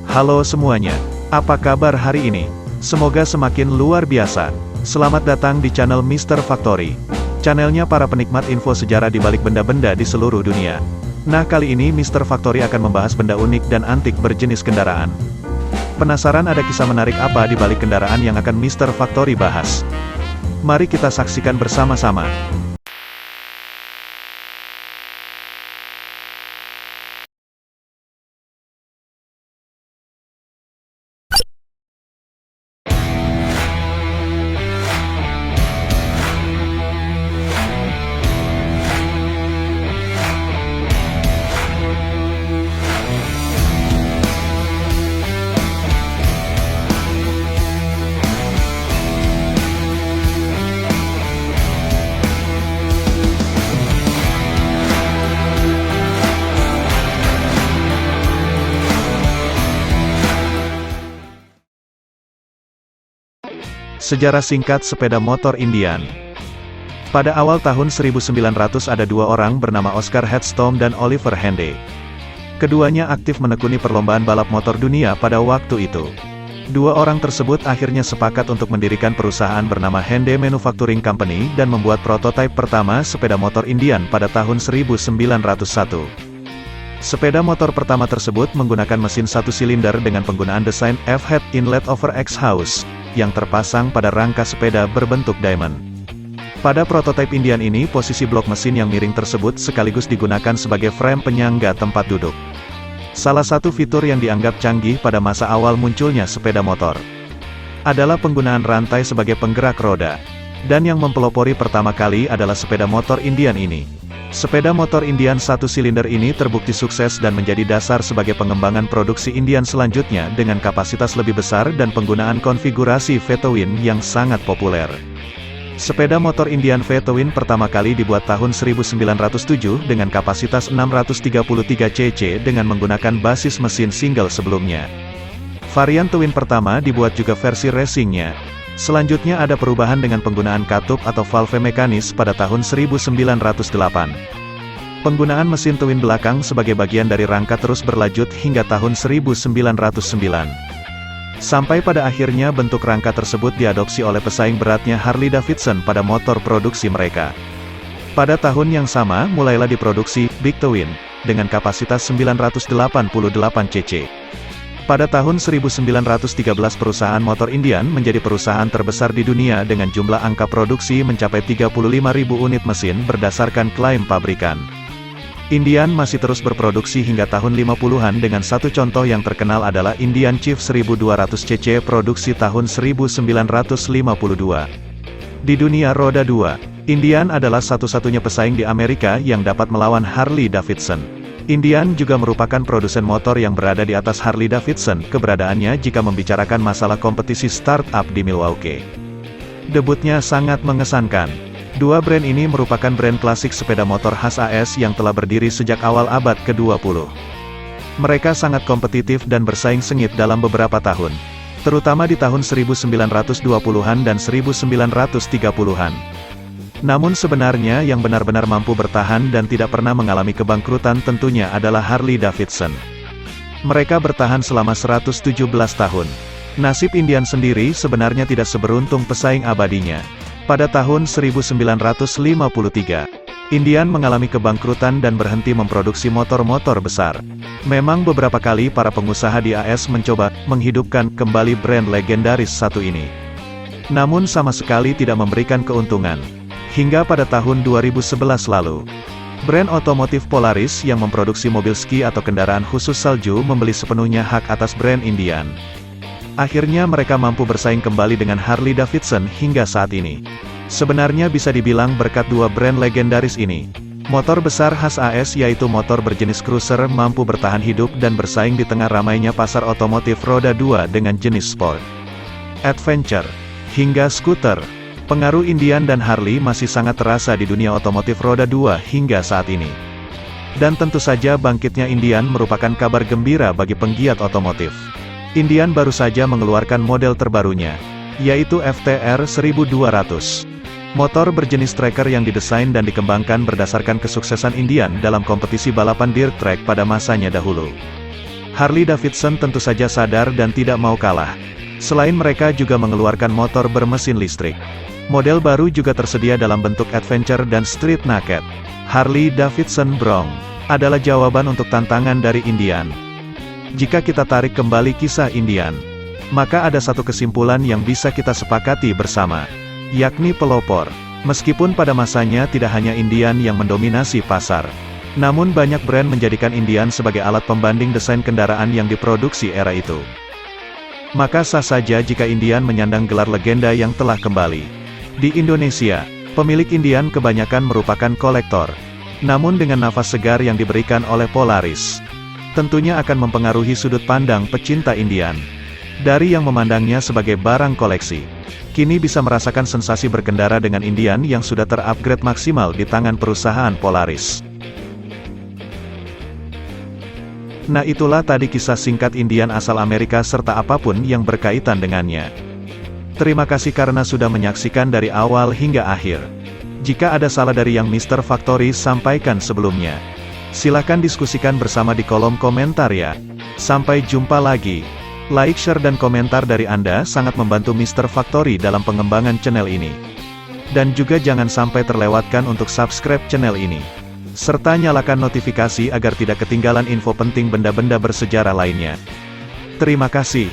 Halo semuanya, apa kabar hari ini? Semoga semakin luar biasa. Selamat datang di channel Mr. Factory. Channelnya para penikmat info sejarah di balik benda-benda di seluruh dunia. Nah, kali ini Mr. Factory akan membahas benda unik dan antik berjenis kendaraan. Penasaran ada kisah menarik apa di balik kendaraan yang akan Mr. Factory bahas? Mari kita saksikan bersama-sama. Sejarah singkat sepeda motor Indian. Pada awal tahun 1900 ada dua orang bernama Oscar Headstone dan Oliver Hendy. Keduanya aktif menekuni perlombaan balap motor dunia pada waktu itu. Dua orang tersebut akhirnya sepakat untuk mendirikan perusahaan bernama Hendy Manufacturing Company dan membuat prototipe pertama sepeda motor Indian pada tahun 1901. Sepeda motor pertama tersebut menggunakan mesin satu silinder dengan penggunaan desain F-head inlet over X-house, yang terpasang pada rangka sepeda berbentuk diamond. Pada prototipe Indian ini posisi blok mesin yang miring tersebut sekaligus digunakan sebagai frame penyangga tempat duduk. Salah satu fitur yang dianggap canggih pada masa awal munculnya sepeda motor adalah penggunaan rantai sebagai penggerak roda. Dan yang mempelopori pertama kali adalah sepeda motor Indian ini. Sepeda motor Indian satu silinder ini terbukti sukses dan menjadi dasar sebagai pengembangan produksi Indian selanjutnya dengan kapasitas lebih besar dan penggunaan konfigurasi V-twin yang sangat populer. Sepeda motor Indian V-twin pertama kali dibuat tahun 1907 dengan kapasitas 633 cc dengan menggunakan basis mesin single sebelumnya. Varian twin pertama dibuat juga versi racingnya. Selanjutnya ada perubahan dengan penggunaan katup atau valve mekanis pada tahun 1908. Penggunaan mesin twin belakang sebagai bagian dari rangka terus berlanjut hingga tahun 1909. Sampai pada akhirnya bentuk rangka tersebut diadopsi oleh pesaing beratnya Harley-Davidson pada motor produksi mereka. Pada tahun yang sama mulailah diproduksi Big Twin dengan kapasitas 988 cc. Pada tahun 1913 perusahaan motor Indian menjadi perusahaan terbesar di dunia dengan jumlah angka produksi mencapai 35.000 unit mesin berdasarkan klaim pabrikan. Indian masih terus berproduksi hingga tahun 50-an dengan satu contoh yang terkenal adalah Indian Chief 1200 cc produksi tahun 1952. Di dunia roda 2, Indian adalah satu-satunya pesaing di Amerika yang dapat melawan Harley-Davidson. Indian juga merupakan produsen motor yang berada di atas Harley-Davidson keberadaannya jika membicarakan masalah kompetisi startup di Milwaukee. Debutnya sangat mengesankan. Dua brand ini merupakan brand klasik sepeda motor khas AS yang telah berdiri sejak awal abad ke-20. Mereka sangat kompetitif dan bersaing sengit dalam beberapa tahun, terutama di tahun 1920-an dan 1930-an. Namun sebenarnya yang benar-benar mampu bertahan dan tidak pernah mengalami kebangkrutan tentunya adalah Harley-Davidson. Mereka bertahan selama 117 tahun. Nasib Indian sendiri sebenarnya tidak seberuntung pesaing abadinya. Pada tahun 1953, Indian mengalami kebangkrutan dan berhenti memproduksi motor-motor besar. Memang beberapa kali para pengusaha di AS mencoba menghidupkan kembali brand legendaris satu ini. Namun sama sekali tidak memberikan keuntungan. Hingga pada tahun 2011 lalu, brand otomotif Polaris yang memproduksi mobil ski atau kendaraan khusus salju membeli sepenuhnya hak atas brand Indian. Akhirnya mereka mampu bersaing kembali dengan Harley-Davidson hingga saat ini. Sebenarnya bisa dibilang berkat dua brand legendaris ini, motor besar khas AS yaitu motor berjenis cruiser mampu bertahan hidup dan bersaing di tengah ramainya pasar otomotif roda 2 dengan jenis sport, adventure, hingga skuter. Pengaruh Indian dan Harley masih sangat terasa di dunia otomotif roda 2 hingga saat ini. Dan tentu saja bangkitnya Indian merupakan kabar gembira bagi penggiat otomotif. Indian baru saja mengeluarkan model terbarunya, yaitu FTR 1200. Motor berjenis tracker yang didesain dan dikembangkan berdasarkan kesuksesan Indian dalam kompetisi balapan dirt track pada masanya dahulu. Harley-Davidson tentu saja sadar dan tidak mau kalah. Selain mereka juga mengeluarkan motor bermesin listrik. Model baru juga tersedia dalam bentuk adventure dan street naked. Harley-Davidson Bronc adalah jawaban untuk tantangan dari Indian. Jika kita tarik kembali kisah Indian, maka ada satu kesimpulan yang bisa kita sepakati bersama, yakni pelopor. Meskipun pada masanya tidak hanya Indian yang mendominasi pasar, namun banyak brand menjadikan Indian sebagai alat pembanding desain kendaraan yang diproduksi era itu. Maka sah saja jika Indian menyandang gelar legenda yang telah kembali. Di Indonesia, pemilik Indian kebanyakan merupakan kolektor. Namun dengan nafas segar yang diberikan oleh Polaris, tentunya akan mempengaruhi sudut pandang pecinta Indian. Dari yang memandangnya sebagai barang koleksi, kini bisa merasakan sensasi berkendara dengan Indian yang sudah terupgrade maksimal di tangan perusahaan Polaris. Nah, itulah tadi kisah singkat Indian asal Amerika serta apapun yang berkaitan dengannya. Terima kasih karena sudah menyaksikan dari awal hingga akhir. Jika ada salah dari yang Mr. Factory sampaikan sebelumnya, silakan diskusikan bersama di kolom komentar ya. Sampai jumpa lagi. Like, share dan komentar dari Anda sangat membantu Mr. Factory dalam pengembangan channel ini. Dan juga jangan sampai terlewatkan untuk subscribe channel ini. Serta nyalakan notifikasi agar tidak ketinggalan info penting benda-benda bersejarah lainnya. Terima kasih.